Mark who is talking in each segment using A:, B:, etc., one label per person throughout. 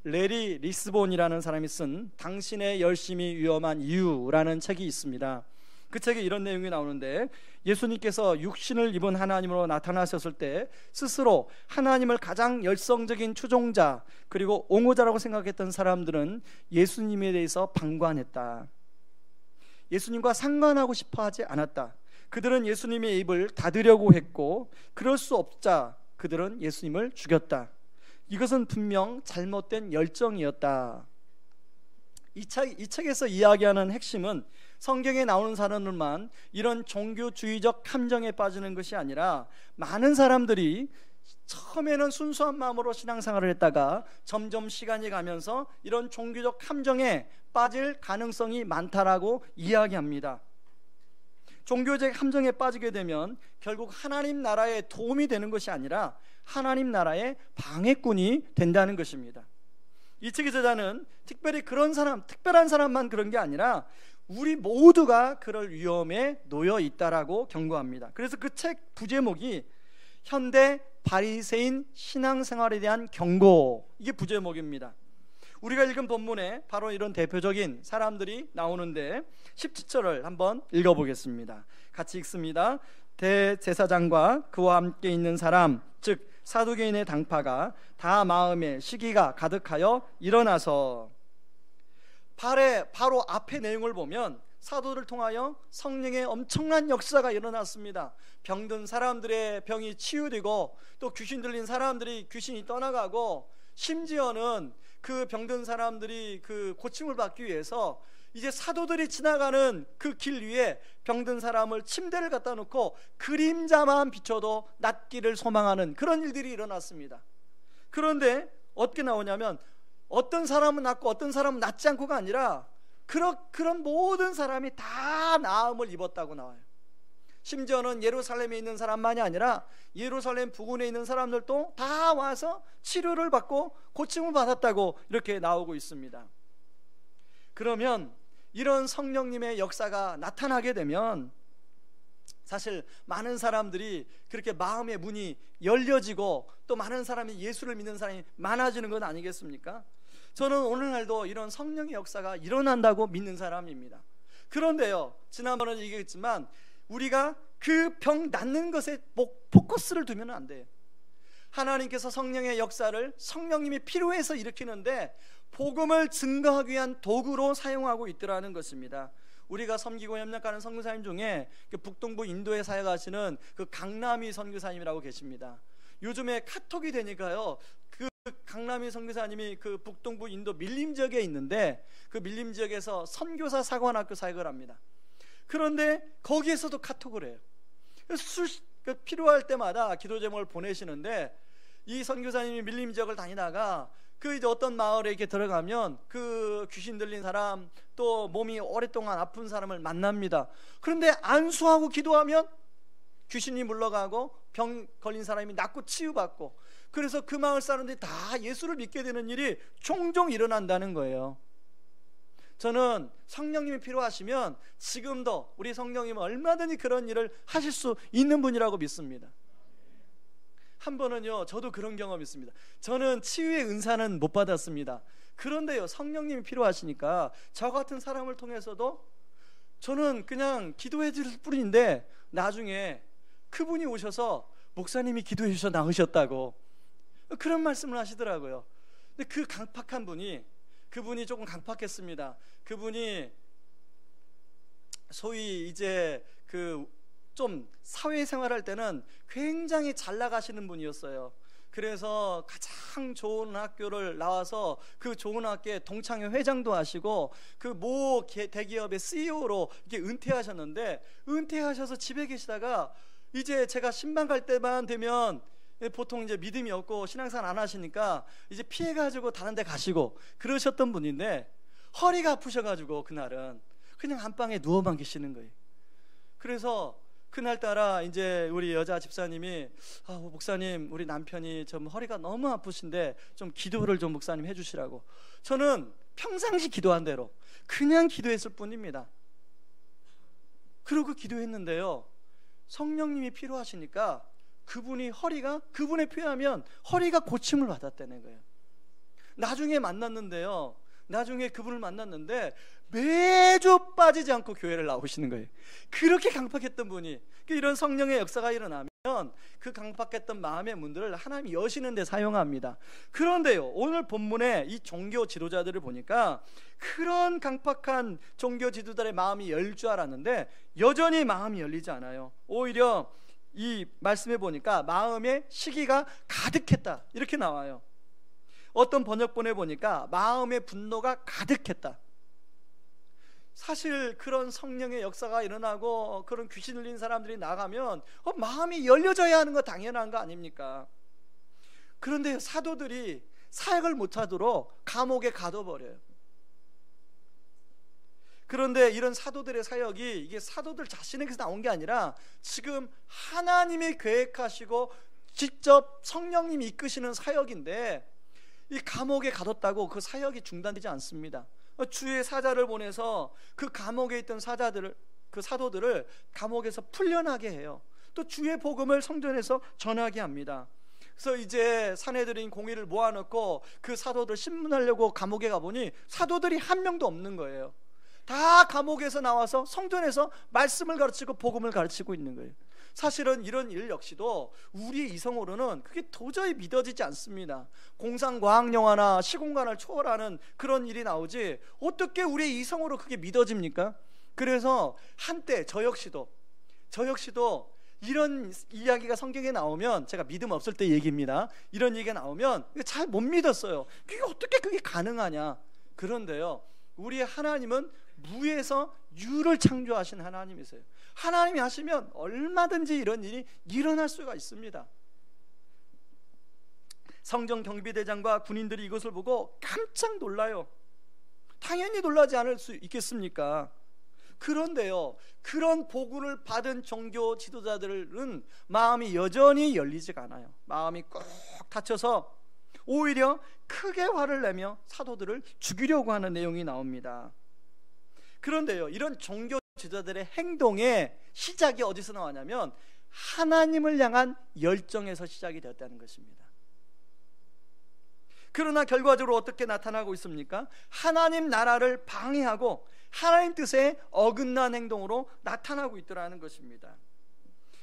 A: 레리 리스본이라는 사람이 쓴 당신의 열심이 위험한 이유라는 책이 있습니다. 그 책에 이런 내용이 나오는데, 예수님께서 육신을 입은 하나님으로 나타나셨을 때 스스로 하나님을 가장 열성적인 추종자 그리고 옹호자라고 생각했던 사람들은 예수님에 대해서 방관했다. 예수님과 상관하고 싶어 하지 않았다. 그들은 예수님의 입을 닫으려고 했고, 그럴 수 없자 그들은 예수님을 죽였다. 이것은 분명 잘못된 열정이었다. 이 책에서 이야기하는 핵심은 성경에 나오는 사람들만 이런 종교주의적 함정에 빠지는 것이 아니라, 많은 사람들이 처음에는 순수한 마음으로 신앙생활을 했다가 점점 시간이 가면서 이런 종교적 함정에 빠질 가능성이 많다라고 이야기합니다. 종교적 함정에 빠지게 되면 결국 하나님 나라에 도움이 되는 것이 아니라 하나님 나라의 방해꾼이 된다는 것입니다. 이 책의 저자는 특별히 그런 사람, 특별한 사람만 그런 게 아니라 우리 모두가 그럴 위험에 놓여 있다라고 경고합니다. 그래서 그 책 부제목이 현대 바리새인 신앙생활에 대한 경고, 이게 부제목입니다. 우리가 읽은 본문에 바로 이런 대표적인 사람들이 나오는데 17절을 한번 읽어보겠습니다. 같이 읽습니다. 대제사장과 그와 함께 있는 사람, 즉 사두개인의 당파가 다 마음에 시기가 가득하여 일어나서, 바로 앞의 내용을 보면 사도를 통하여 성령의 엄청난 역사가 일어났습니다. 병든 사람들의 병이 치유되고, 또 귀신 들린 사람들이 귀신이 떠나가고, 심지어는 그 병든 사람들이 그 고침을 받기 위해서 이제 사도들이 지나가는 그 길 위에 병든 사람을 침대를 갖다 놓고 그림자만 비춰도 낫기를 소망하는 그런 일들이 일어났습니다. 그런데 어떻게 나오냐면, 어떤 사람은 낫고 어떤 사람은 낫지 않고가 아니라 그런 모든 사람이 다 나음을 입었다고 나와요. 심지어는 예루살렘에 있는 사람만이 아니라 예루살렘 부근에 있는 사람들도 다 와서 치료를 받고 고침을 받았다고 이렇게 나오고 있습니다. 그러면 이런 성령님의 역사가 나타나게 되면 사실 많은 사람들이 그렇게 마음의 문이 열려지고, 또 많은 사람이 예수를 믿는 사람이 많아지는 건 아니겠습니까? 저는 오늘날도 이런 성령의 역사가 일어난다고 믿는 사람입니다. 그런데요, 지난번에 얘기했지만 우리가 그 병 낫는 것에 포커스를 두면 안 돼요. 하나님께서 성령의 역사를 성령님이 필요해서 일으키는데 복음을 증거하기 위한 도구로 사용하고 있더라는 것입니다. 우리가 섬기고 협력하는 선교사님 중에 그 북동부 인도에 사역하시는 그 강남희 선교사님이라고 계십니다. 요즘에 카톡이 되니까요, 그 강남희 선교사님이 그 북동부 인도 밀림 지역에 있는데 그 밀림 지역에서 선교사 사관학교 사역을 합니다. 그런데 거기에서도 카톡을 해요. 필요할 때마다 기도 제목을 보내시는데, 이 선교사님이 밀림 지역을 다니다가 그 이제 어떤 마을에 이렇게 들어가면 그 귀신 들린 사람, 또 몸이 오랫동안 아픈 사람을 만납니다. 그런데 안수하고 기도하면 귀신이 물러가고 병 걸린 사람이 낫고 치유받고, 그래서 그 마을 사람들이 다 예수를 믿게 되는 일이 종종 일어난다는 거예요. 저는 성령님이 필요하시면 지금도 우리 성령님은 얼마든지 그런 일을 하실 수 있는 분이라고 믿습니다. 한 번은요, 저도 그런 경험이 있습니다. 저는 치유의 은사는 못 받았습니다. 그런데요, 성령님이 필요하시니까 저 같은 사람을 통해서도 저는 그냥 기도해 줄 뿐인데 나중에 그분이 오셔서 목사님이 기도해 주셔서 나으셨다고 그런 말씀을 하시더라고요. 근데 그 강팍한 분이, 그분이 조금 강팍했습니다. 그분이 소위 이제 그 좀 사회생활할 때는 굉장히 잘 나가시는 분이었어요. 그래서 가장 좋은 학교를 나와서 그 좋은 학교에 동창회 회장도 하시고 그 모 대기업의 CEO로 이렇게 은퇴하셨는데, 은퇴하셔서 집에 계시다가 이제 제가 신방 갈 때만 되면 보통 이제 믿음이 없고 신앙생활 안 하시니까 이제 피해가지고 다른 데 가시고 그러셨던 분인데, 허리가 아프셔가지고 그날은 그냥 안방에 누워만 계시는 거예요. 그래서 그날따라 이제 우리 여자 집사님이 목사님, 우리 남편이 좀 허리가 너무 아프신데 좀 기도를 좀 목사님 해주시라고. 저는 평상시 기도한 대로 그냥 기도했을 뿐입니다. 그러고 기도했는데요, 성령님이 필요하시니까 그분의 표현하면 허리가 고침을 받았다는 거예요. 나중에 만났는데요, 나중에 그분을 만났는데 매주 빠지지 않고 교회를 나오시는 거예요. 그렇게 강팍했던 분이, 이런 성령의 역사가 일어나면 그 강팍했던 마음의 문들을 하나님이 여시는 데 사용합니다. 그런데요, 오늘 본문에 이 종교 지도자들을 보니까 그런 강팍한 종교 지도자들의 마음이 열 줄 알았는데 여전히 마음이 열리지 않아요. 오히려 이 말씀에 보니까 마음의 시기가 가득했다, 이렇게 나와요. 어떤 번역본에 보니까 마음의 분노가 가득했다. 사실 그런 성령의 역사가 일어나고 그런 귀신 들린 사람들이 나가면 마음이 열려져야 하는 거 당연한 거 아닙니까? 그런데 사도들이 사역을 못하도록 감옥에 가둬버려요. 그런데 이런 사도들의 사역이 이게 사도들 자신에게서 나온 게 아니라 지금 하나님이 계획하시고 직접 성령님이 이끄시는 사역인데, 이 감옥에 가뒀다고 그 사역이 중단되지 않습니다. 주의 사자를 보내서 그 감옥에 있던 그 사도들을 감옥에서 풀려나게 해요. 또 주의 복음을 성전에서 전하게 합니다. 그래서 이제 사내들인 공의를 모아놓고 그 사도들 신문하려고 감옥에 가보니 사도들이 한 명도 없는 거예요. 다 감옥에서 나와서 성전에서 말씀을 가르치고 복음을 가르치고 있는 거예요. 사실은 이런 일 역시도 우리의 이성으로는 그게 도저히 믿어지지 않습니다. 공상과학영화나 시공간을 초월하는 그런 일이 나오지 어떻게 우리의 이성으로 그게 믿어집니까? 그래서 한때 저 역시도 이런 이야기가 성경에 나오면, 제가 믿음 없을 때 얘기입니다, 이런 얘기가 나오면 잘 못 믿었어요. 그게 어떻게 그게 가능하냐. 그런데요, 우리 하나님은 무에서 유를 창조하신 하나님이세요. 하나님이 하시면 얼마든지 이런 일이 일어날 수가 있습니다. 성전 경비대장과 군인들이 이것을 보고 깜짝 놀라요. 당연히 놀라지 않을 수 있겠습니까? 그런데요, 그런 복음을 받은 종교 지도자들은 마음이 여전히 열리지가 않아요. 마음이 꼭 닫혀서 오히려 크게 화를 내며 사도들을 죽이려고 하는 내용이 나옵니다. 그런데요, 이런 종교 지도자들의 행동의 시작이 어디서 나왔냐면 하나님을 향한 열정에서 시작이 되었다는 것입니다. 그러나 결과적으로 어떻게 나타나고 있습니까? 하나님 나라를 방해하고 하나님 뜻에 어긋난 행동으로 나타나고 있더라는 것입니다.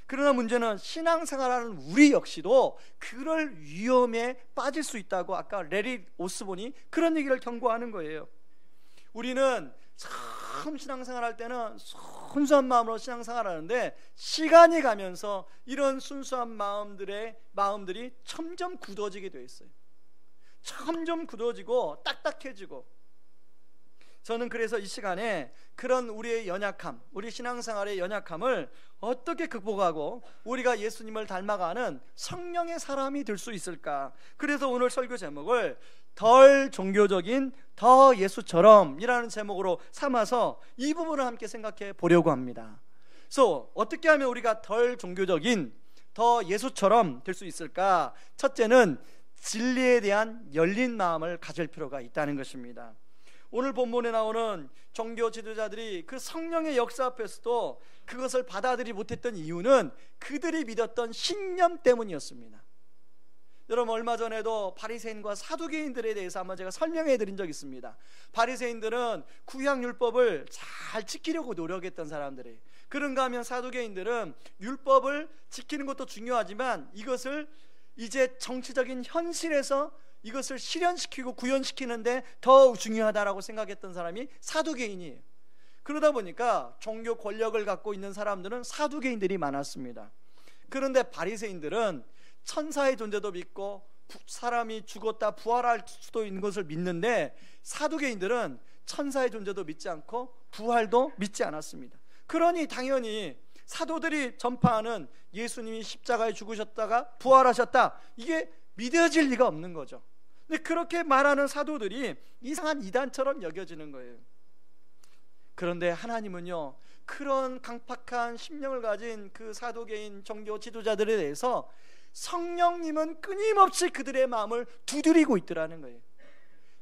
A: 그러나 문제는 신앙생활하는 우리 역시도 그럴 위험에 빠질 수 있다고 아까 레리 오스본이 그런 얘기를 경고하는 거예요. 우리는 참 신앙생활할 때는 순수한 마음으로 신앙생활하는데 시간이 가면서 이런 순수한 마음들이 점점 굳어지게 돼 있어요. 점점 굳어지고 딱딱해지고. 저는 그래서 이 시간에 그런 우리의 연약함, 우리 신앙생활의 연약함을 어떻게 극복하고 우리가 예수님을 닮아가는 성령의 사람이 될 수 있을까. 그래서 오늘 설교 제목을 덜 종교적인 더 예수처럼 이라는 제목으로 삼아서 이 부분을 함께 생각해 보려고 합니다. 그래서 어떻게 하면 우리가 덜 종교적인 더 예수처럼 될 수 있을까? 첫째는 진리에 대한 열린 마음을 가질 필요가 있다는 것입니다. 오늘 본문에 나오는 종교 지도자들이 그 성령의 역사 앞에서도 그것을 받아들이지 못했던 이유는 그들이 믿었던 신념 때문이었습니다. 여러분, 얼마 전에도 바리새인과 사두개인들에 대해서 한번 제가 설명해 드린 적이 있습니다. 바리새인들은 구약 율법을 잘 지키려고 노력했던 사람들이에요. 그런가 하면 사두개인들은 율법을 지키는 것도 중요하지만 이것을 이제 정치적인 현실에서 이것을 실현시키고 구현시키는데 더 중요하다라고 생각했던 사람이 사두개인이에요. 그러다 보니까 종교 권력을 갖고 있는 사람들은 사두개인들이 많았습니다. 그런데 바리새인들은 천사의 존재도 믿고 사람이 죽었다 부활할 수도 있는 것을 믿는데 사두개인들은 천사의 존재도 믿지 않고 부활도 믿지 않았습니다. 그러니 당연히 사도들이 전파하는 예수님이 십자가에 죽으셨다가 부활하셨다, 이게 믿어질 리가 없는 거죠. 근데 그렇게 말하는 사도들이 이상한 이단처럼 여겨지는 거예요. 그런데 하나님은요, 그런 강팍한 심령을 가진 그 사도계인 종교 지도자들에 대해서 성령님은 끊임없이 그들의 마음을 두드리고 있더라는 거예요.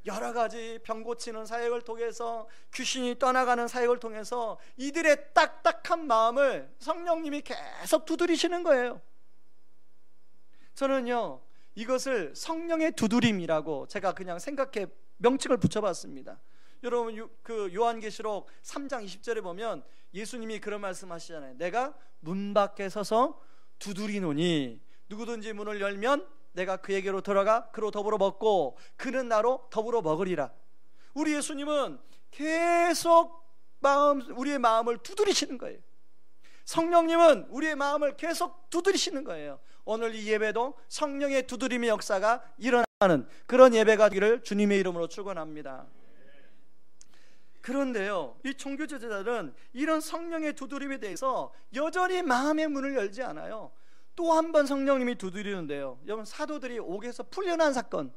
A: 여러 가지 병 고치는 사역을 통해서, 귀신이 떠나가는 사역을 통해서 이들의 딱딱한 마음을 성령님이 계속 두드리시는 거예요. 저는요, 이것을 성령의 두드림이라고 제가 그냥 생각해 명칭을 붙여봤습니다. 여러분 그 요한계시록 3장 20절에 보면 예수님이 그런 말씀하시잖아요. 내가 문 밖에 서서 두드리노니 누구든지 문을 열면 내가 그에게로 들어가 그로 더불어 먹고 그는 나로 더불어 먹으리라. 우리 예수님은 계속 우리의 마음을 두드리시는 거예요. 성령님은 우리의 마음을 계속 두드리시는 거예요. 오늘 이 예배도 성령의 두드림의 역사가 일어나는 그런 예배가 되기를 주님의 이름으로 축원합니다. 그런데요, 이 종교 지도자들은 이런 성령의 두드림에 대해서 여전히 마음의 문을 열지 않아요. 또 한 번 성령님이 두드리는데요, 여러분 사도들이 옥에서 풀려난 사건,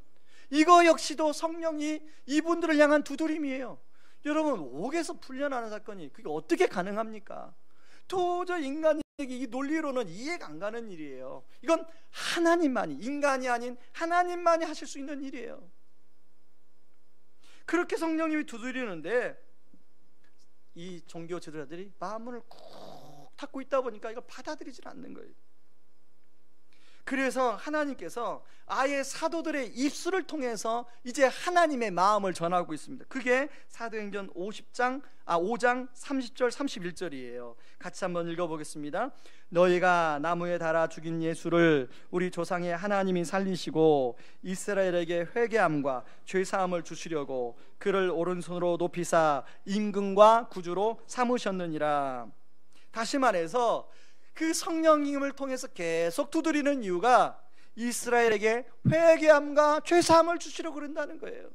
A: 이거 역시도 성령이 이분들을 향한 두드림이에요. 여러분 옥에서 풀려나는 사건이 그게 어떻게 가능합니까? 도저히 인간이 이 논리로는 이해가 안 가는 일이에요. 이건 하나님만이, 인간이 아닌 하나님만이 하실 수 있는 일이에요. 그렇게 성령님이 두드리는데 이 종교 지도자들이 마음문을 꾹 닫고 있다 보니까 이걸 받아들이질 않는 거예요. 그래서 하나님께서 아예 사도들의 입술을 통해서 이제 하나님의 마음을 전하고 있습니다. 그게 사도행전 5장 30절 31절이에요. 같이 한번 읽어보겠습니다. 너희가 나무에 달아 죽인 예수를 우리 조상의 하나님이 살리시고 이스라엘에게 회개함과 죄사함을 주시려고 그를 오른손으로 높이사 임금과 구주로 삼으셨느니라. 다시 말해서 그 성령님을 통해서 계속 두드리는 이유가 이스라엘에게 회개함과 죄사함을 주시려고 그런다는 거예요.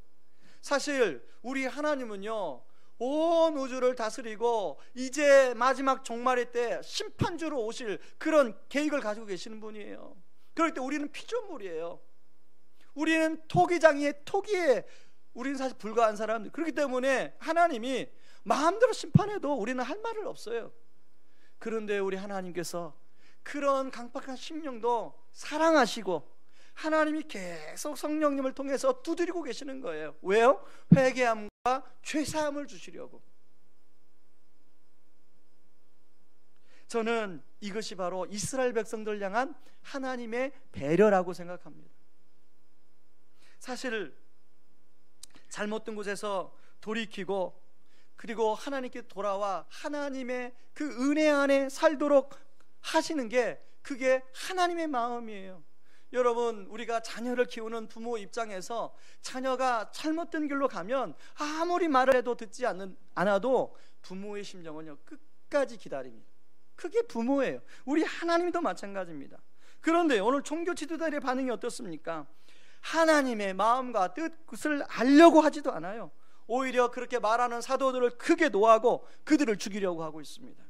A: 사실 우리 하나님은요, 온 우주를 다스리고 이제 마지막 종말의 때 심판주로 오실 그런 계획을 가지고 계시는 분이에요. 그럴 때 우리는 피조물이에요. 우리는 토기장이에 토기에 우리는 사실 불과한 사람들. 그렇기 때문에 하나님이 마음대로 심판해도 우리는 할 말을 없어요. 그런데 우리 하나님께서 그런 강팍한 심령도 사랑하시고 하나님이 계속 성령님을 통해서 두드리고 계시는 거예요. 왜요? 회개함과 죄사함을 주시려고. 저는 이것이 바로 이스라엘 백성들 향한 하나님의 배려라고 생각합니다. 사실 잘못된 곳에서 돌이키고 그리고 하나님께 돌아와 하나님의 그 은혜 안에 살도록 하시는 게 그게 하나님의 마음이에요. 여러분 우리가 자녀를 키우는 부모 입장에서 자녀가 잘못된 길로 가면 아무리 말을 해도 듣지 않아도 부모의 심정은요 끝까지 기다립니다. 그게 부모예요. 우리 하나님도 마찬가지입니다. 그런데 오늘 종교 지도자들의 반응이 어떻습니까? 하나님의 마음과 뜻을 알려고 하지도 않아요. 오히려 그렇게 말하는 사도들을 크게 노하고 그들을 죽이려고 하고 있습니다.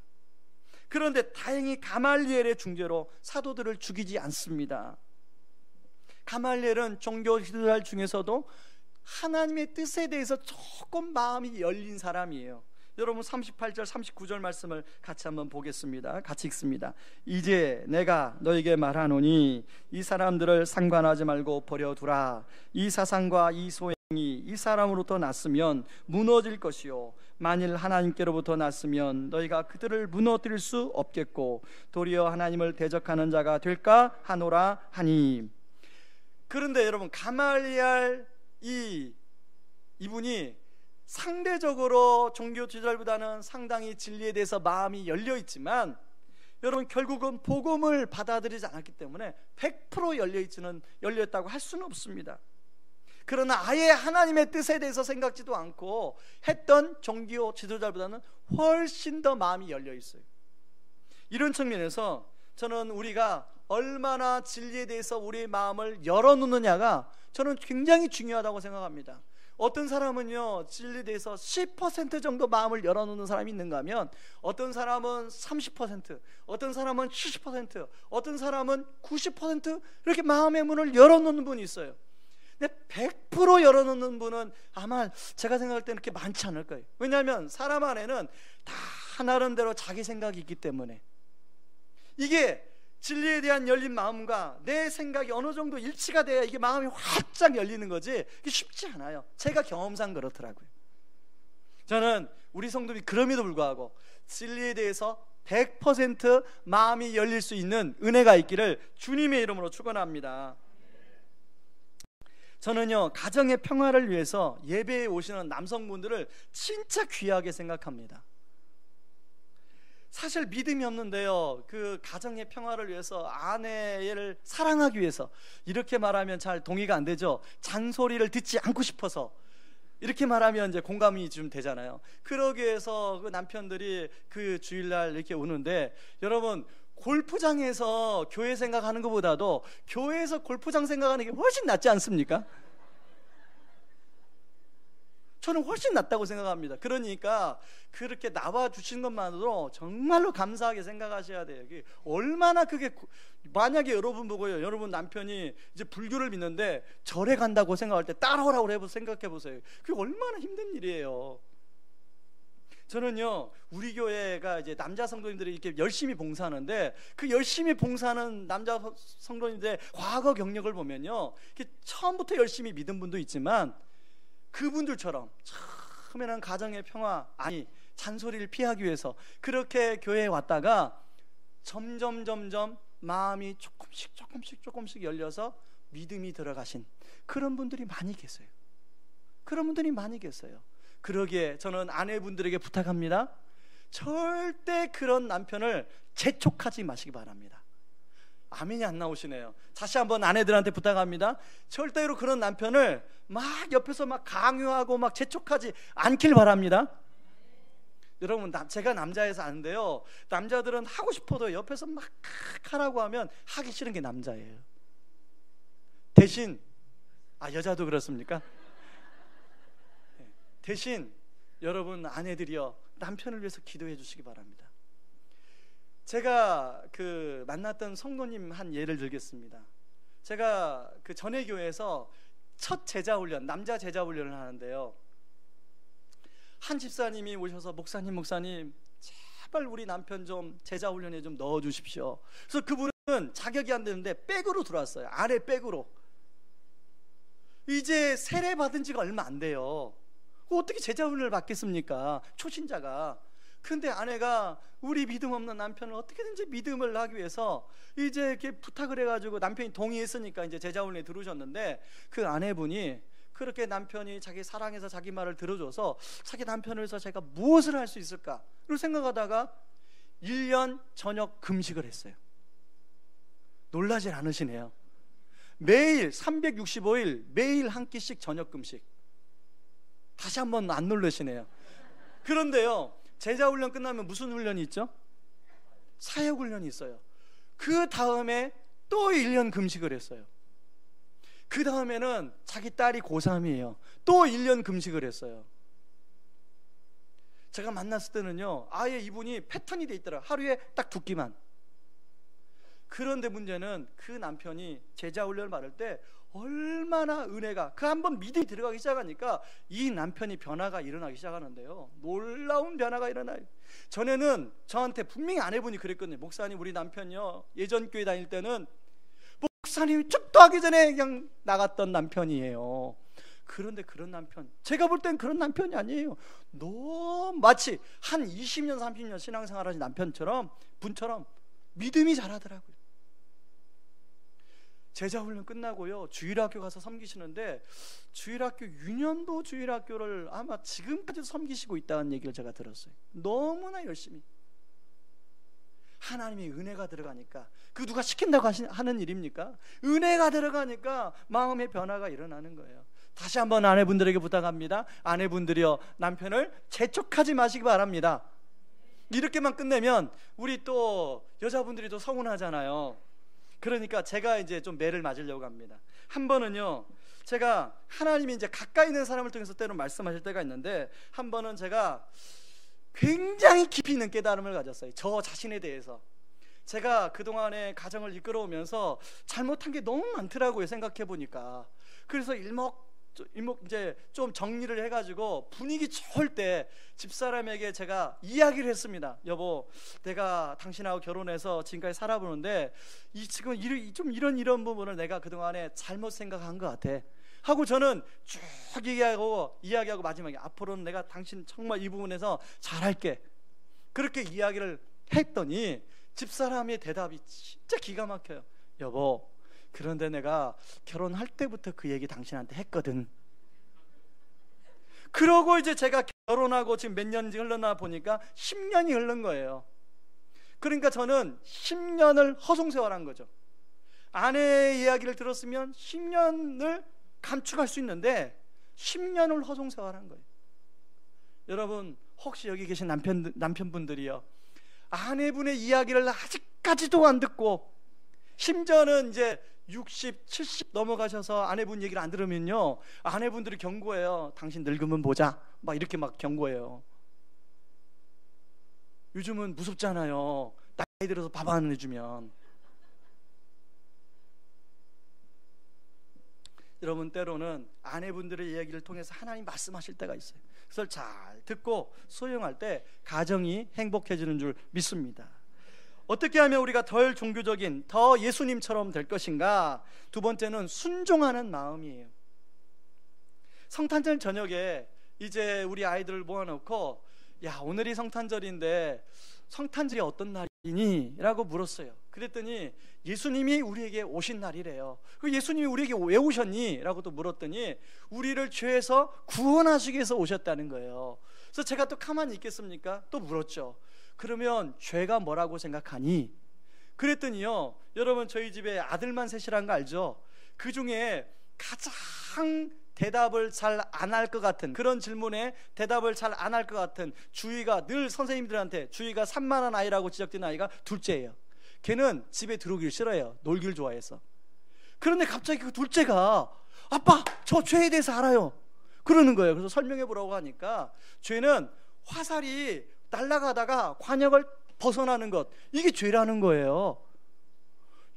A: 그런데 다행히 가말리엘의 중재로 사도들을 죽이지 않습니다. 가말리엘은 종교 지도자 중에서도 하나님의 뜻에 대해서 조금 마음이 열린 사람이에요. 여러분 38절 39절 말씀을 같이 한번 보겠습니다. 같이 읽습니다. 이제 내가 너에게 말하노니 이 사람들을 상관하지 말고 버려두라. 이 사상과 이 소행이 이 사람으로부터 났으면 무너질 것이요 만일 하나님께로부터 났으면 너희가 그들을 무너뜨릴 수 없겠고 도리어 하나님을 대적하는 자가 될까 하노라 하니. 그런데 여러분 가말리엘 이분이 상대적으로 종교 지도자보다는 상당히 진리에 대해서 마음이 열려 있지만 여러분 결국은 복음을 받아들이지 않았기 때문에 100% 열려있다고 할 수는 없습니다. 그러나 아예 하나님의 뜻에 대해서 생각지도 않고 했던 종교 지도자보다는 훨씬 더 마음이 열려 있어요. 이런 측면에서 저는 우리가 얼마나 진리에 대해서 우리의 마음을 열어놓느냐가 저는 굉장히 중요하다고 생각합니다. 어떤 사람은요 진리에 대해서 10% 정도 마음을 열어놓는 사람이 있는가 하면 어떤 사람은 30%, 어떤 사람은 70%, 어떤 사람은 90% 이렇게 마음의 문을 열어놓는 분이 있어요. 근데 100% 열어놓는 분은 아마 제가 생각할 때는 그렇게 많지 않을 거예요. 왜냐하면 사람 안에는 다 나름대로 자기 생각이 있기 때문에 이게 진리에 대한 열린 마음과 내 생각이 어느 정도 일치가 돼야 이게 마음이 활짝 열리는 거지 이게 쉽지 않아요. 제가 경험상 그렇더라고요. 저는 우리 성도들이 그럼에도 불구하고 진리에 대해서 100% 마음이 열릴 수 있는 은혜가 있기를 주님의 이름으로 축원합니다. 저는요, 가정의 평화를 위해서 예배에 오시는 남성분들을 진짜 귀하게 생각합니다. 사실 믿음이 없는데요, 그 가정의 평화를 위해서, 아내를 사랑하기 위해서, 이렇게 말하면 잘 동의가 안 되죠. 잔소리를 듣지 않고 싶어서, 이렇게 말하면 이제 공감이 좀 되잖아요. 그러기 위해서 그 남편들이 그 주일날 이렇게 오는데, 여러분, 골프장에서 교회 생각하는 것보다도 교회에서 골프장 생각하는 게 훨씬 낫지 않습니까? 저는 훨씬 낫다고 생각합니다. 그러니까 그렇게 나와 주신 것만으로 정말로 감사하게 생각하셔야 돼요. 얼마나 그게, 만약에 여러분 보고요, 여러분 남편이 이제 불교를 믿는데 절에 간다고 생각할 때 따라오라고 생각해 보세요. 그게 얼마나 힘든 일이에요. 저는요, 우리 교회가 이제 남자 성도님들이 이렇게 열심히 봉사하는데, 그 열심히 봉사하는 남자 성도님들의 과거 경력을 보면요, 처음부터 열심히 믿은 분도 있지만 그분들처럼 처음에는 가정의 평화, 아니 잔소리를 피하기 위해서 그렇게 교회에 왔다가 점점 마음이 조금씩 열려서 믿음이 들어가신 그런 분들이 많이 계세요. 그런 분들이 많이 계세요. 그러기에 저는 아내분들에게 부탁합니다. 절대 그런 남편을 재촉하지 마시기 바랍니다. 아멘이 안 나오시네요. 다시 한번 아내들한테 부탁합니다. 절대로 그런 남편을 막 옆에서 막 강요하고 막 재촉하지 않길 바랍니다. 여러분, 제가 남자여서 아는데요, 남자들은 하고 싶어도 옆에서 막 하라고 하면 하기 싫은 게 남자예요. 대신, 여자도 그렇습니까? 대신 여러분 아내들이여, 남편을 위해서 기도해 주시기 바랍니다. 제가 그 만났던 성도님 한 예를 들겠습니다. 제가 그 전회 교회에서 첫 제자 훈련, 남자 제자 훈련을 하는데요, 한 집사님이 오셔서 목사님 제발 우리 남편 좀 제자 훈련에 좀 넣어 주십시오. 그래서 그분은 자격이 안 되는데 백으로 들어왔어요. 아래 백으로. 이제 세례 받은 지가 얼마 안 돼요. 어떻게 제자 훈련을 받겠습니까, 초신자가. 근데 아내가 우리 믿음 없는 남편을 어떻게든지 믿음을 하기 위해서 이제 이렇게 부탁을 해가지고, 남편이 동의했으니까 이제 제자 훈련에 들어오셨는데, 그 아내분이 그렇게 남편이 자기 사랑해서 자기 말을 들어줘서 자기 남편을 위해서 제가 무엇을 할 수 있을까를 생각하다가 1년 저녁 금식을 했어요. 놀라질 않으시네요. 매일 365일 매일 한 끼씩 저녁 금식. 다시 한번 안 놀라시네요. 그런데요, 제자훈련 끝나면 무슨 훈련이 있죠? 사역훈련이 있어요. 그 다음에 또 1년 금식을 했어요. 그 다음에는 자기 딸이 고3이에요. 또 1년 금식을 했어요. 제가 만났을 때는요, 아예 이분이 패턴이 돼 있더라. 하루에 딱 2끼만. 그런데 문제는 그 남편이 제자훈련을 받을 때 얼마나 은혜가, 그 한번 믿음이 들어가기 시작하니까 이 남편이 변화가 일어나기 시작하는데요, 놀라운 변화가 일어나요. 전에는 저한테 분명히 아내분이 그랬거든요. 목사님, 우리 남편요, 예전 교회 다닐 때는 목사님이 축도 하기 전에 그냥 나갔던 남편이에요. 그런데 그런 남편, 제가 볼 땐 그런 남편이 아니에요. 너무 마치 한 20년 30년 신앙생활 하신 남편처럼, 분처럼 믿음이 자라더라고요. 제자훈련 끝나고요, 주일학교 가서 섬기시는데, 주일학교 유년도 주일학교를 아마 지금까지도 섬기시고 있다는 얘기를 제가 들었어요. 너무나 열심히. 하나님의 은혜가 들어가니까, 그 누가 시킨다고 하는 일입니까? 은혜가 들어가니까 마음의 변화가 일어나는 거예요. 다시 한번 아내분들에게 부탁합니다. 아내분들이요, 남편을 재촉하지 마시기 바랍니다. 이렇게만 끝내면 우리 또 여자분들이 또 서운하잖아요. 그러니까 제가 이제 좀 매를 맞으려고 합니다. 한 번은요, 제가 하나님이 이제 가까이 있는 사람을 통해서 때로 말씀하실 때가 있는데, 한 번은 제가 굉장히 깊이 있는 깨달음을 가졌어요. 저 자신에 대해서. 제가 그동안에 가정을 이끌어오면서 잘못한 게 너무 많더라고요, 생각해 보니까. 그래서 일목 이제 좀 정리를 해가지고 분위기 좋을 때 집사람에게 제가 이야기를 했습니다. 여보, 내가 당신하고 결혼해서 지금까지 살아보는데 지금 좀 이런 부분을 내가 그동안에 잘못 생각한 것 같아 하고, 저는 쭉 이야기하고 마지막에 앞으로는 내가 당신 정말 이 부분에서 잘할게, 그렇게 이야기를 했더니 집사람의 대답이 진짜 기가 막혀요. 여보, 그런데 내가 결혼할 때부터 그 얘기 당신한테 했거든. 그러고 이제 제가 결혼하고 지금 몇 년이 흘렀나 보니까 10년이 흐른 거예요. 그러니까 저는 10년을 허송세월한 거죠. 아내의 이야기를 들었으면 10년을 감축할 수 있는데 10년을 허송세월한 거예요. 여러분, 혹시 여기 계신 남편분들이요, 아내분의 이야기를 아직까지도 안 듣고, 심지어는 이제 60, 70 넘어가셔서 아내분 얘기를 안 들으면요, 아내분들이 경고해요. 당신 늙으면 보자, 막 이렇게 막 경고해요. 요즘은 무섭잖아요. 나이 들어서 밥 안 해주면. 여러분, 때로는 아내분들의 이야기를 통해서 하나님 말씀하실 때가 있어요. 그걸 잘 듣고 수용할 때 가정이 행복해지는 줄 믿습니다. 어떻게 하면 우리가 덜 종교적인, 더 예수님처럼 될 것인가? 두 번째는 순종하는 마음이에요. 성탄절 저녁에 이제 우리 아이들을 모아놓고, 야, 오늘이 성탄절인데 성탄절이 어떤 날이니? 라고 물었어요. 그랬더니 예수님이 우리에게 오신 날이래요. 그 예수님이 우리에게 왜 오셨니? 라고 또 물었더니 우리를 죄에서 구원하시기 위해서 오셨다는 거예요. 그래서 제가 또 가만히 있겠습니까? 또 물었죠. 그러면 죄가 뭐라고 생각하니? 그랬더니요, 여러분, 저희 집에 아들만 셋이란 거 알죠? 그 중에 가장 대답을 잘 안 할 것 같은, 그런 질문에 대답을 잘 안 할 것 같은, 주위가 늘 선생님들한테 주위가 산만한 아이라고 지적된 아이가 둘째예요. 걔는 집에 들어오길 싫어해요. 놀길 좋아해서. 그런데 갑자기 그 둘째가, 아빠, 저 죄에 대해서 알아요, 그러는 거예요. 그래서 설명해 보라고 하니까, 죄는 화살이 날아가다가 관역을 벗어나는 것, 이게 죄라는 거예요.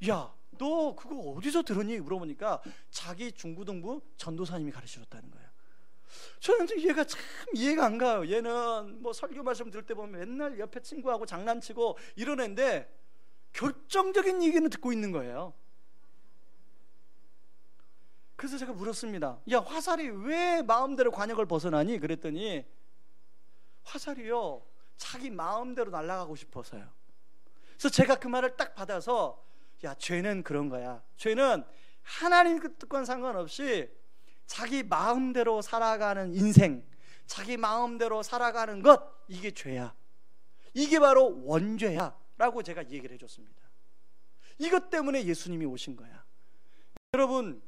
A: 야, 너 그거 어디서 들었니? 물어보니까 자기 중고등부 전도사님이 가르쳐줬다는 거예요. 저는 얘가 참 이해가 안 가요. 얘는 뭐 설교 말씀 들을 때 보면 맨날 옆에 친구하고 장난치고 이러는데 결정적인 얘기는 듣고 있는 거예요. 그래서 제가 물었습니다. 야, 화살이 왜 마음대로 관역을 벗어나니? 그랬더니 화살이요, 자기 마음대로 날아가고 싶어서요. 그래서 제가 그 말을 딱 받아서, 야, 죄는 그런 거야. 죄는 하나님 뜻과는 상관없이 자기 마음대로 살아가는 인생, 자기 마음대로 살아가는 것, 이게 죄야. 이게 바로 원죄야 라고 제가 얘기를 해줬습니다. 이것 때문에 예수님이 오신 거야. 여러분,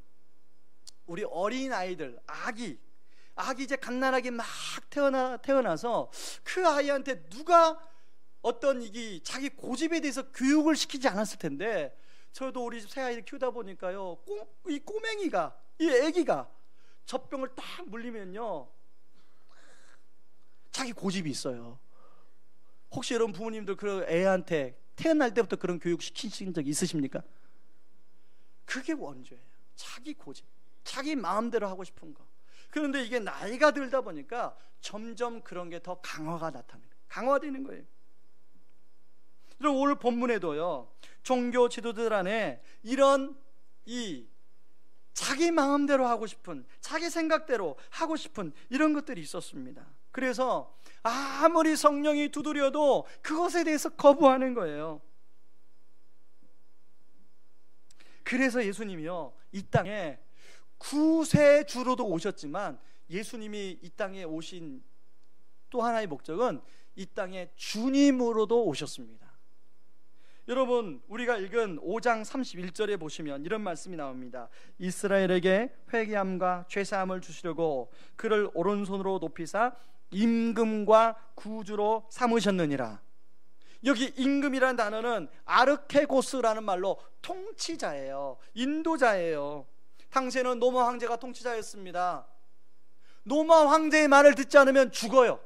A: 우리 어린아이들, 아기 이제 갓난아기 막 태어나서 그 아이한테 누가 어떤 자기 고집에 대해서 교육을 시키지 않았을 텐데, 저도 우리 집 새아이를 키우다 보니까요, 이 꼬맹이가, 이 애기가 젖병을 딱 물리면요, 자기 고집이 있어요. 혹시 여러분 부모님들 그 애한테 태어날 때부터 그런 교육 시키신 적 있으십니까? 그게 원죄예요. 자기 고집, 자기 마음대로 하고 싶은 거. 그런데 이게 나이가 들다 보니까 점점 그런 게 더 강화되는 거예요. 그리고 오늘 본문에도요, 종교 지도자들 안에 이런 자기 마음대로 하고 싶은, 자기 생각대로 하고 싶은 이런 것들이 있었습니다. 그래서 아무리 성령이 두드려도 그것에 대해서 거부하는 거예요. 그래서 예수님이요, 이 땅에 구세주로도 오셨지만, 예수님이 이 땅에 오신 또 하나의 목적은 이 땅에 주님으로도 오셨습니다. 여러분, 우리가 읽은 5장 31절에 보시면 이런 말씀이 나옵니다. 이스라엘에게 회개함과 죄사함을 주시려고 그를 오른손으로 높이사 임금과 구주로 삼으셨느니라. 여기 임금이라는 단어는 아르케고스라는 말로 통치자예요. 인도자예요. 당시에는 로마 황제가 통치자였습니다. 로마 황제의 말을 듣지 않으면 죽어요.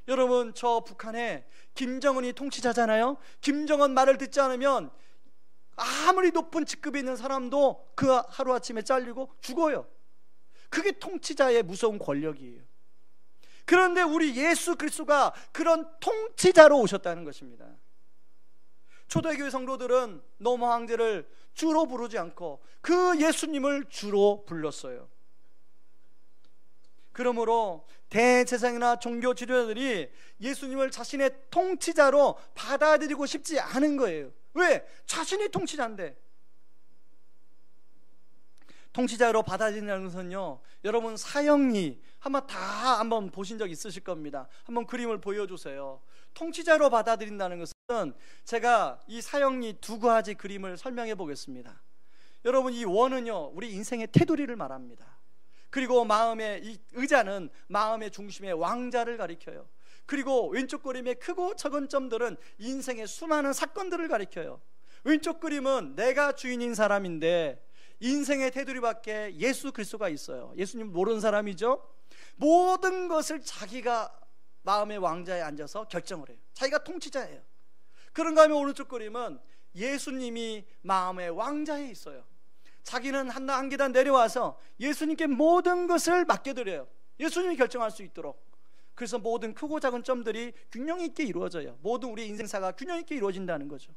A: 여러분, 저 북한에 김정은이 통치자잖아요. 김정은 말을 듣지 않으면 아무리 높은 직급에 있는 사람도 그 하루아침에 잘리고 죽어요. 그게 통치자의 무서운 권력이에요. 그런데 우리 예수 그리스도가 그런 통치자로 오셨다는 것입니다. 초대교회 성도들은 로마 황제를 주로 부르지 않고 그 예수님을 주로 불렀어요. 그러므로 대제사장이나 종교 지도자들이 예수님을 자신의 통치자로 받아들이고 싶지 않은 거예요. 왜? 자신이 통치자인데. 통치자로 받아들인다는 것은요, 여러분 사형리 한번 보신 적 있으실 겁니다. 한번 그림을 보여주세요. 통치자로 받아들인다는 것은, 제가 이 사형리 두 가지 그림을 설명해 보겠습니다. 여러분, 이 원은요, 우리 인생의 테두리를 말합니다. 그리고 이 의자는 마음의 중심의 왕자를 가리켜요. 그리고 왼쪽 그림의 크고 작은 점들은 인생의 수많은 사건들을 가리켜요. 왼쪽 그림은 내가 주인인 사람인데, 인생의 테두리 밖에 예수 그리스도가 있어요. 예수님 모르는 사람이죠. 모든 것을 자기가 마음의 왕자에 앉아서 결정을 해요. 자기가 통치자예요. 그런가 하면 오른쪽 그림은 예수님이 마음의 왕자에 있어요. 자기는 한 계단 내려와서 예수님께 모든 것을 맡겨드려요. 예수님이 결정할 수 있도록. 그래서 모든 크고 작은 점들이 균형 있게 이루어져요. 모든 우리 인생사가 균형 있게 이루어진다는 거죠.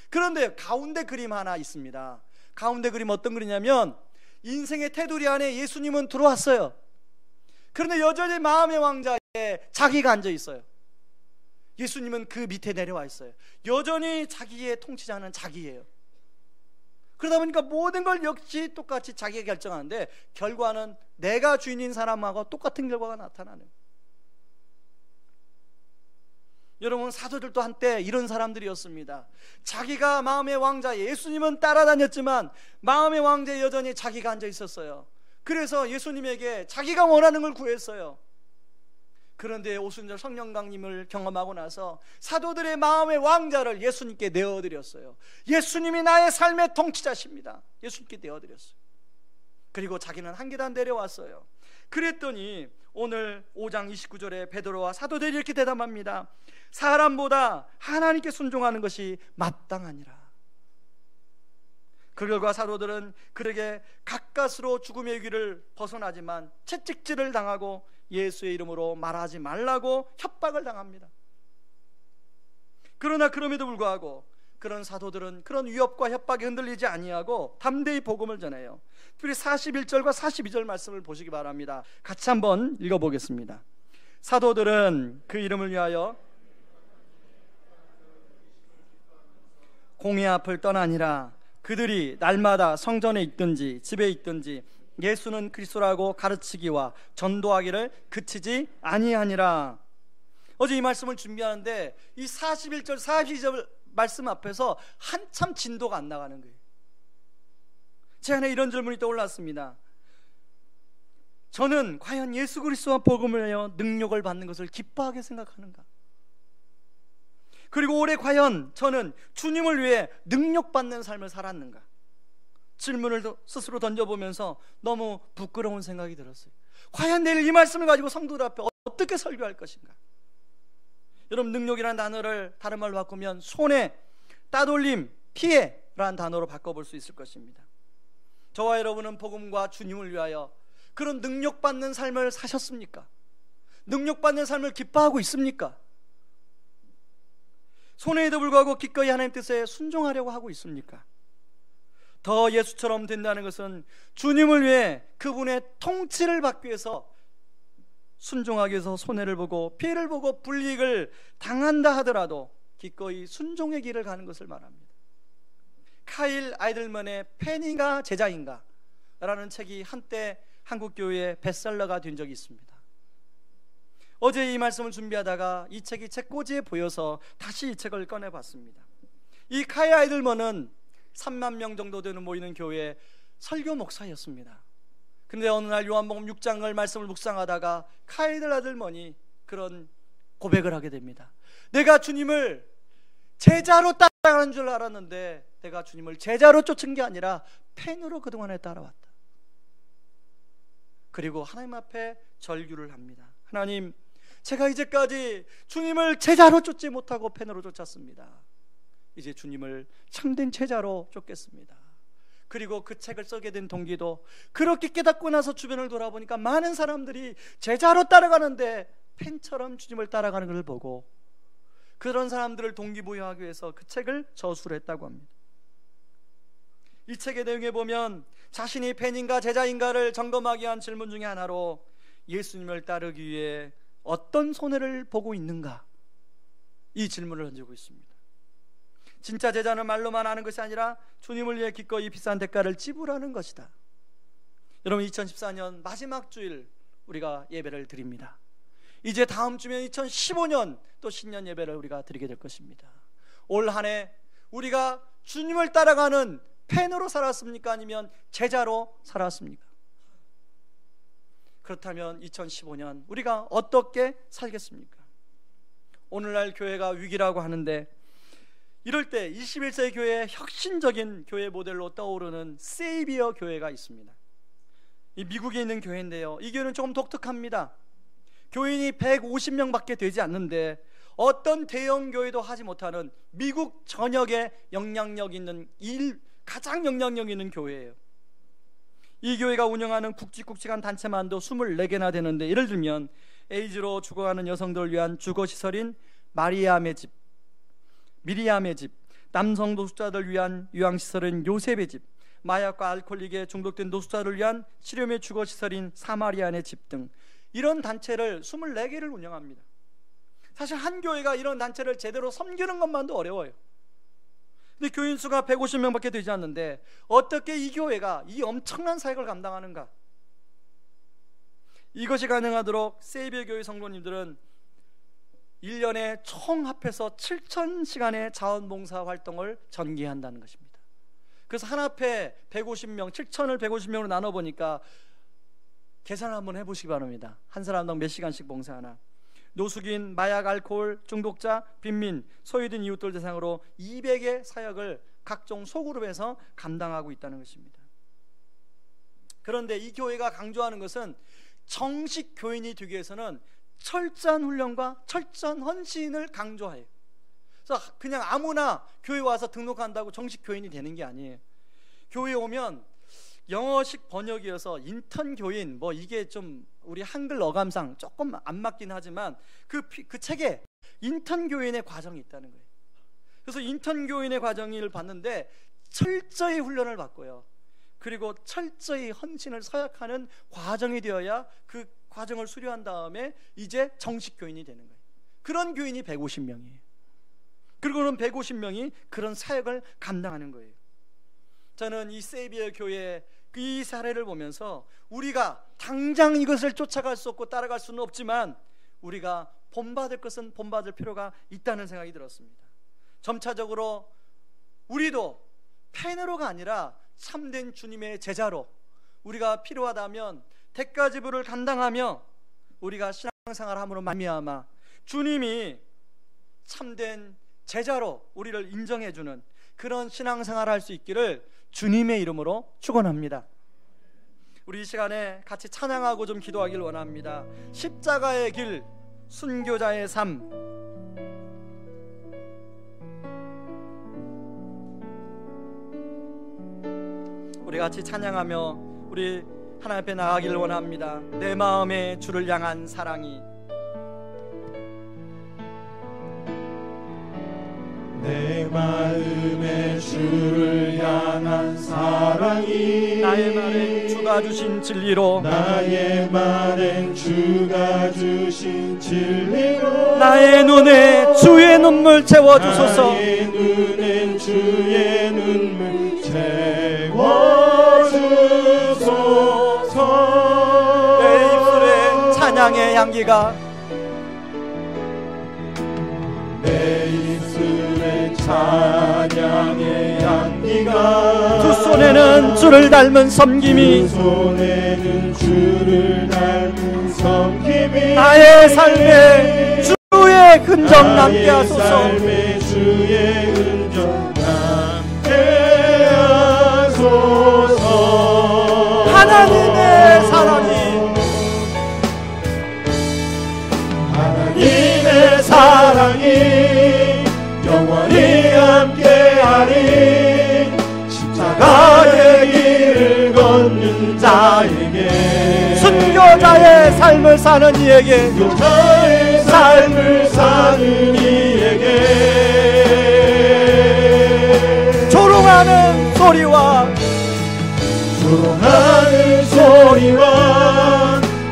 A: 그런데 가운데 그림 하나 있습니다. 가운데 그림 어떤 그림이냐면, 인생의 테두리 안에 예수님은 들어왔어요. 그런데 여전히 마음의 왕자에 자기가 앉아 있어요. 예수님은 그 밑에 내려와 있어요. 여전히 자기의 통치자는 자기예요. 그러다 보니까 모든 걸 역시 똑같이 자기가 결정하는데, 결과는 내가 주인인 사람하고 똑같은 결과가 나타나는. 여러분, 사도들도 한때 이런 사람들이었습니다. 자기가 마음의 왕자, 예수님은 따라다녔지만 마음의 왕자에 여전히 자기가 앉아 있었어요. 그래서 예수님에게 자기가 원하는 걸 구했어요. 그런데 오순절 성령 강림을 경험하고 나서 사도들의 마음의 왕자를 예수님께 내어드렸어요. 예수님이 나의 삶의 통치자십니다. 예수님께 내어드렸어요. 그리고 자기는 한 계단 내려왔어요. 그랬더니 오늘 5장 29절에 베드로와 사도들이 이렇게 대답합니다. 사람보다 하나님께 순종하는 것이 마땅하니라. 그 결과 사도들은 그에게 가까스로 죽음의 위기를 벗어나지만 채찍질을 당하고 예수의 이름으로 말하지 말라고 협박을 당합니다. 그러나 그럼에도 불구하고 그런 사도들은 그런 위협과 협박에 흔들리지 아니하고 담대히 복음을 전해요. 특별히 41절과 42절 말씀을 보시기 바랍니다. 같이 한번 읽어보겠습니다. 사도들은 그 이름을 위하여 공회 앞을 떠나니라. 그들이 날마다 성전에 있든지 집에 있든지 예수는 그리스도라고 가르치기와 전도하기를 그치지 아니하니라. 어제 이 말씀을 준비하는데 이 41절 42절 말씀 앞에서 한참 진도가 안 나가는 거예요. 제 안에 이런 질문이 떠올랐습니다. 저는 과연 예수 그리스도와 복음을 하여 능력을 받는 것을 기뻐하게 생각하는가? 그리고 올해 과연 저는 주님을 위해 능력받는 삶을 살았는가? 질문을 스스로 던져보면서 너무 부끄러운 생각이 들었어요. 과연 내일 이 말씀을 가지고 성도들 앞에 어떻게 설교할 것인가? 여러분, 능력이라는 단어를 다른 말로 바꾸면 손해, 따돌림, 피해라는 단어로 바꿔볼 수 있을 것입니다. 저와 여러분은 복음과 주님을 위하여 그런 능력받는 삶을 사셨습니까? 능력받는 삶을 기뻐하고 있습니까? 손해에도 불구하고 기꺼이 하나님 뜻에 순종하려고 하고 있습니까? 더 예수처럼 된다는 것은 주님을 위해 그분의 통치를 받기 위해서 순종하기 위해서 손해를 보고 피해를 보고 불이익을 당한다 하더라도 기꺼이 순종의 길을 가는 것을 말합니다. 카일 아이들먼의 팬인가 제자인가 라는 책이 한때 한국교회의 베스트셀러가 된 적이 있습니다. 어제 이 말씀을 준비하다가 이 책이 책꽂이에 보여서 다시 이 책을 꺼내봤습니다. 이 카일 아이들먼은 3만 명 정도 되는 모이는 교회의 설교 목사였습니다. 그런데 어느 날 요한복음 6장을 말씀을 묵상하다가 카일 아들머니 그런 고백을 하게 됩니다. 내가 주님을 제자로 따라가는 줄 알았는데 내가 주님을 제자로 쫓은 게 아니라 팬으로 그동안에 따라왔다. 그리고 하나님 앞에 절규를 합니다. 하나님, 제가 이제까지 주님을 제자로 쫓지 못하고 팬으로 쫓았습니다. 이제 주님을 참된 제자로 쫓겠습니다. 그리고 그 책을 쓰게 된 동기도 그렇게 깨닫고 나서 주변을 돌아보니까 많은 사람들이 제자로 따라가는데 팬처럼 주님을 따라가는 것을 보고 그런 사람들을 동기부여하기 위해서 그 책을 저술을 했다고 합니다. 이 책의 내용에 보면 자신이 팬인가 제자인가를 점검하기 위한 질문 중에 하나로 예수님을 따르기 위해 어떤 손해를 보고 있는가, 이 질문을 던지고 있습니다. 진짜 제자는 말로만 하는 것이 아니라 주님을 위해 기꺼이 비싼 대가를 지불하는 것이다. 여러분, 2014년 마지막 주일 우리가 예배를 드립니다. 이제 다음 주면 2015년 또 신년 예배를 우리가 드리게 될 것입니다. 올 한 해 우리가 주님을 따라가는 팬으로 살았습니까? 아니면 제자로 살았습니까? 그렇다면 2015년 우리가 어떻게 살겠습니까? 오늘날 교회가 위기라고 하는데, 이럴 때 21세기 교회의 혁신적인 교회 모델로 떠오르는 세이비어 교회가 있습니다. 이 미국에 있는 교회인데요, 이 교회는 조금 독특합니다. 교인이 150명밖에 되지 않는데 어떤 대형 교회도 하지 못하는 미국 전역에 영향력 있는 가장 영향력 있는 교회예요. 이 교회가 운영하는 굵직굵직한 단체만도 24개나 되는데, 예를 들면 에이즈로 죽어가는 여성들을 위한 주거시설인 미리암의 집, 남성 노숙자들을 위한 요양시설인 요셉의 집, 마약과 알코올릭에 중독된 노숙자를 위한 치료의 주거시설인 사마리안의 집 등 이런 단체를 24개를 운영합니다. 사실 한 교회가 이런 단체를 제대로 섬기는 것만도 어려워요. 근데 교인 수가 150명밖에 되지 않는데 어떻게 이 교회가 이 엄청난 사역을 감당하는가? 이것이 가능하도록 세이비어 교회 성도님들은 1년에 총 합해서 7,000시간의 자원봉사 활동을 전개한다는 것입니다. 그래서 한 앞에 150명, 7,000을 150명으로 나눠보니까 계산을 한번 해보시기 바랍니다. 한 사람당 몇 시간씩 봉사하나. 노숙인, 마약, 알코올 중독자, 빈민, 소외된 이웃들 대상으로 200의 사역을 각종 소그룹에서 감당하고 있다는 것입니다. 그런데 이 교회가 강조하는 것은 정식 교인이 되기 위해서는 철저한 훈련과 철저한 헌신을 강조해요. 그래서 그냥 아무나 교회 와서 등록한다고 정식 교인이 되는 게 아니에요. 교회에 오면 영어식 번역이어서 인턴 교인, 이게 좀 우리 한글 어감상 조금 안 맞긴 하지만 그 책에 인턴 교인의 과정이 있다는 거예요. 그래서 인턴 교인의 과정을 봤는데 철저히 훈련을 받고요, 그리고 철저히 헌신을 서약하는 과정이 되어야 그 과정을 수료한 다음에 이제 정식 교인이 되는 거예요. 그런 교인이 150명이에요. 그리고는 150명이 그런 사역을 감당하는 거예요. 저는 이 세이비어 교회의 이 사례를 보면서 우리가 당장 이것을 쫓아갈 수 없고 따라갈 수는 없지만 우리가 본받을 것은 본받을 필요가 있다는 생각이 들었습니다. 점차적으로 우리도 팬으로가 아니라 참된 주님의 제자로 우리가 필요하다면 대가 지불을 감당하며 우리가 신앙생활을 함으로 말미암아 주님이 참된 제자로 우리를 인정해주는 그런 신앙생활을 할 수 있기를 주님의 이름으로 축원합니다. 우리 이 시간에 같이 찬양하고 좀 기도하길 원합니다. 십자가의 길, 순교자의 삶. 우리 같이 찬양하며 우리 하나님 앞에 나가기를 원합니다. 내 마음에 주를 향한 사랑이,
B: 내 마음에 주를 향한 사랑이,
A: 나의 말엔 주가 주신 진리로,
B: 나의 말엔 주가 주신 진리로,
A: 나의 눈에 주의 눈물 채워주소서,
B: 나의 눈엔 주의 눈물 채워주소서.
A: 내 입술에 찬양의 향기가,
B: 내 입술에 찬양의 향기가,
A: 두 손에는 주를 닮은 섬김이,
B: 두 손에는 주를 닮은 섬김이,
A: 나의 삶에 주의 흔적 남게 하소서.
B: 나의 삶에 주의 흔적 남게 하소서.
A: 하나님의 사랑이,
B: 하나님의 사랑이 영원히 함께하리. 십자가의 길을 걷는 자에게,
A: 순교자의 삶을 사는 이에게,
B: 순교자의 삶을 사는 이에게,
A: 조롱하는 소리와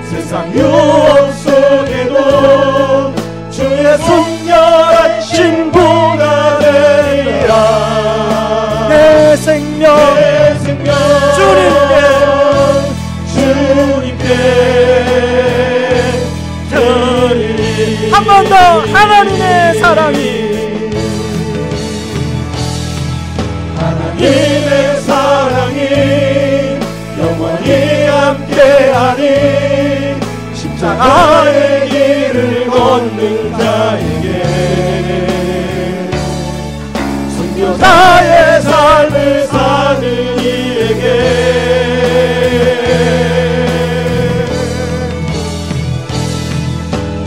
B: 세상 유혹 속에도 주의 순결한 신부가 되리라.
A: 사랑이
B: 하나님의 사랑이 영원히 함께하니 십자가의 길을 걷는 자에게 순교자의 삶을 사는 이에게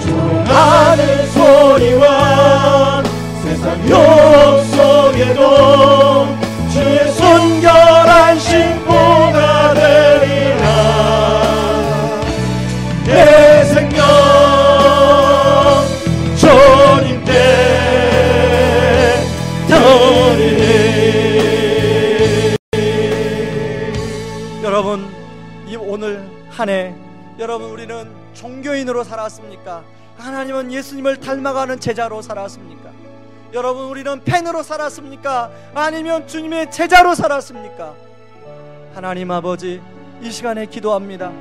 B: 조롱하는 소리와 세상 유혹 속에도 주의 순결한 신부가 되리라. 내 생명 주님께 드리리.
A: 여러분, 이 오늘 한 해 여러분 우리는 종교인으로 살았습니까? 하나님은 예수님을 닮아가는 제자로 살았습니까? 여러분 우리는 팬으로 살았습니까? 아니면 주님의 제자로 살았습니까? 하나님 아버지, 이 시간에 기도합니다.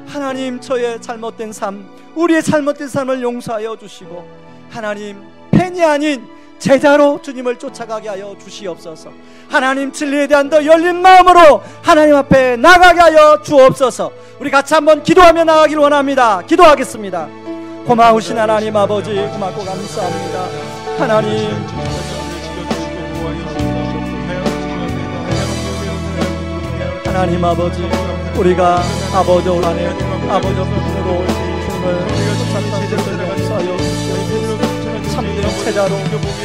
A: 하나님, 저의 잘못된 삶, 우리의 잘못된 삶을 용서하여 주시고 하나님, 팬이 아닌 제자로 주님을 쫓아가게 하여 주시옵소서. 하나님, 진리에 대한 더 열린 마음으로 하나님 앞에 나가게 하여 주옵소서. 우리 같이 한번 기도하며 나가길 원합니다. 기도하겠습니다. 고마우신 하나님 아버지, 고맙고 감사합니다. 하나님, 하나님 아버지, 우리가 아버지 안에 아버지 편으로 주님을 쫓아가는 것을 용서하여 주시옵소서. 참된 제자로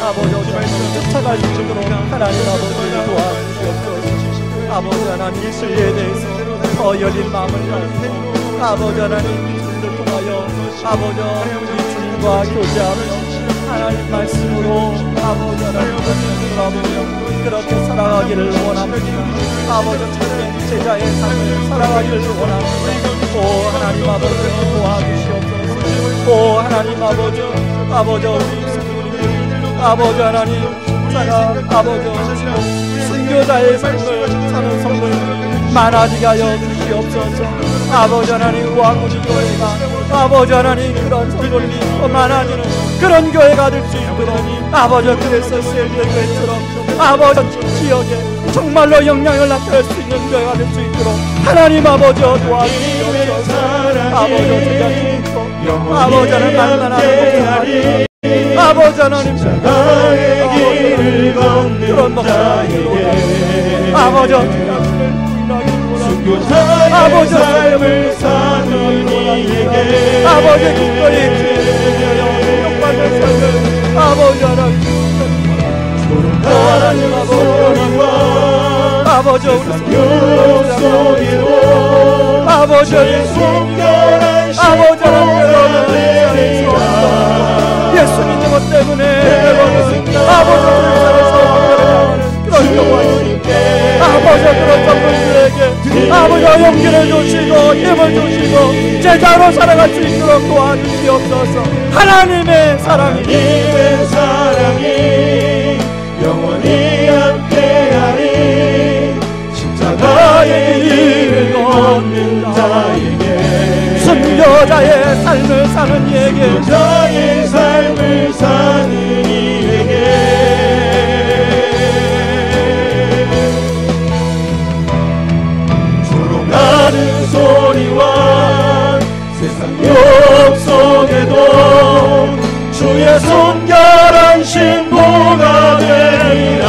A: 아버지 쫓아갈 수 있도록 하나님 아버지 도와주시옵소서. 아버지 하나님, 진리에 대해서 더 열린 마음을 가지고 아버지 하나님 주님을 통하여 아버지 우리 주님과 교제하며 하나님 말씀으로 아버지 하나님 돌아보며 그렇게 살아가기를 원합니다. 아버지 참된 제자의 삶을 살아가기를 원합니다. 오 하나님 아버지 도와주시옵소서. 오 하나님 아버지, 아버지 우리 성도님들 아버지 하나님 자가 아버지 순교자의 삶을 사는 성도들 많아지게 하여 주시옵소서. 아버지 하나님 왕우리 교회가 아버지 하나님 그런 성도님이 더 많아지는 그런 교회가 될 수 있도록 아버지, 그래서 셀교회처럼 아버지 지역에 정말로 영향을 나타낼 수 있는 교회가 될 수 있도록 하나님 아버지 도와주시옵소서. 아버지 제자 주님도 아버지 하나님 만만하는 목사님 아버지 하나님 그런 목사님에게 아버지
B: 순교자의 삶을 사는 이에게
A: 아버지 기꺼이 영광의 삶을 아버지 하나님
B: 조롱하는 소리와
A: 아버지
B: 세상 유혹 속에도
A: 아버지
B: 순결한
A: 아버지 하나님 예수 믿는 것 때문에 아버지 그런 경우에 아버지 그런 성도들에게 아버지 용기를 주시고 힘을 주시고 제자로 살아갈 수 있도록 도와주시옵소서. 하나님의 사랑이
B: 영원히 함께하니 십자가의 길을 걷는 자에게
A: 순교자의 삶을 사는 이에게
B: 순교자의 삶을 사는 이에게 조롱하는 소리와 세상 유혹 속에도 주의 순결한 신부가 되리라.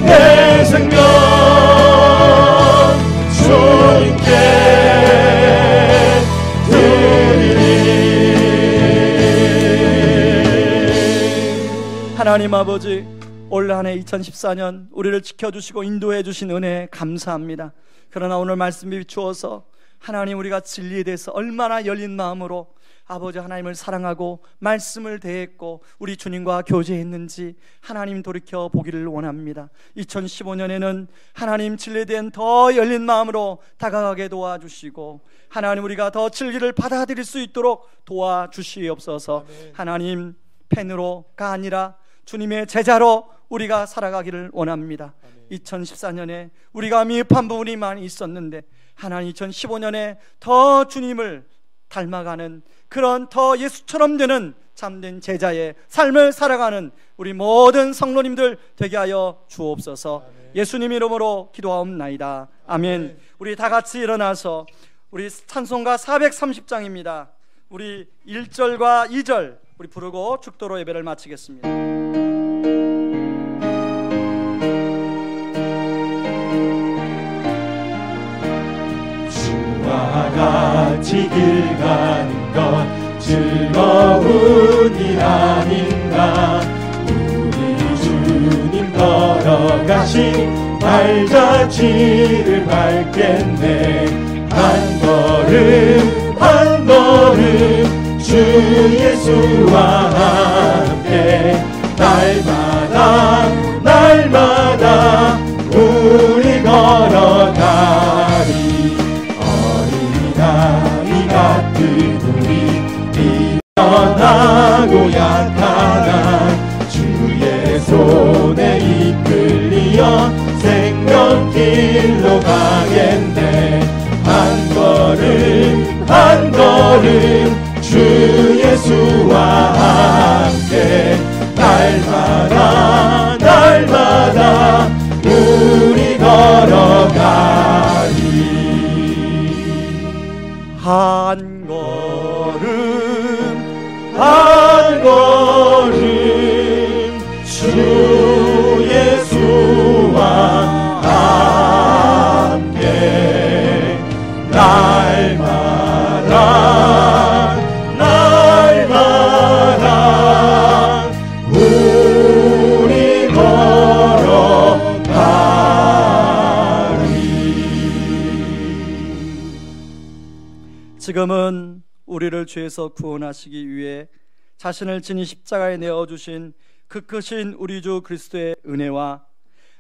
B: 내 생명 주님께 드리리.
A: 하나님 아버지, 올 한 해 2014년 우리를 지켜주시고 인도해 주신 은혜에 감사합니다. 그러나 오늘 말씀이 비추어서 하나님, 우리가 진리에 대해서 얼마나 열린 마음으로 아버지 하나님을 사랑하고 말씀을 대했고 우리 주님과 교제했는지 하나님 돌이켜 보기를 원합니다. 2015년에는 하나님 진리에 대한 더 열린 마음으로 다가가게 도와주시고 하나님, 우리가 더 진리를 받아들일 수 있도록 도와주시옵소서. 하나님, 팬으로가 아니라 주님의 제자로 우리가 살아가기를 원합니다. 2014년에 우리가 미흡한 부분이 많이 있었는데 하나님, 2015년에 더 주님을 닮아가는 그런 더 예수처럼 되는 참된 제자의 삶을 살아가는 우리 모든 성도님들 되게 하여 주옵소서. 예수님 이름으로 기도하옵나이다. 아멘. 우리 다 같이 일어나서 우리 찬송가 430장입니다. 우리 1절과 2절 우리 부르고 축도로 예배를 마치겠습니다.
B: 주와 같이 길 가는 것 즐거운 일 아닌가. 우리 주님 걸어가신 발자취를 밟겠네. 한 걸음 한 걸음 주 예수와 함께 날마다 날마다 우리 걸어가리. 어린아이 같은 우리 미련하고 약하나 주의 손에 이끌리어 생명길로 가겠네. 한 걸음 한 걸음 주 예수와 함께 날마다 날마다 우리 걸어가리.
A: 한 걸음
B: 한 걸음 주 예수와 함께 날마다 날마다 우리 걸어가리.
A: 지금은 우리를 죄에서 구원하시기 위해 자신을 친히 십자가에 내어주신 그 크신 우리 주 그리스도의 은혜와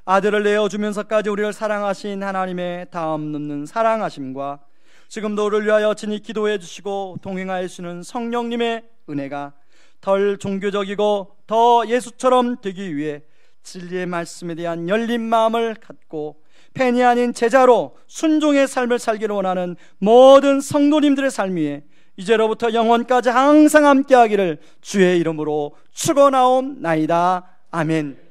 A: 아들을 내어주면서까지 우리를 사랑하신 하나님의 다함없는 사랑하심과 지금도 우리를 위하여 친히 기도해 주시고 동행하여 주시는 성령님의 은혜가 덜 종교적이고 더 예수처럼 되기 위해 진리의 말씀에 대한 열린 마음을 갖고 팬이 아닌 제자로 순종의 삶을 살기를 원하는 모든 성도님들의 삶 위에 이제로부터 영원까지 항상 함께하기를 주의 이름으로 축원하옵나이다. 아멘.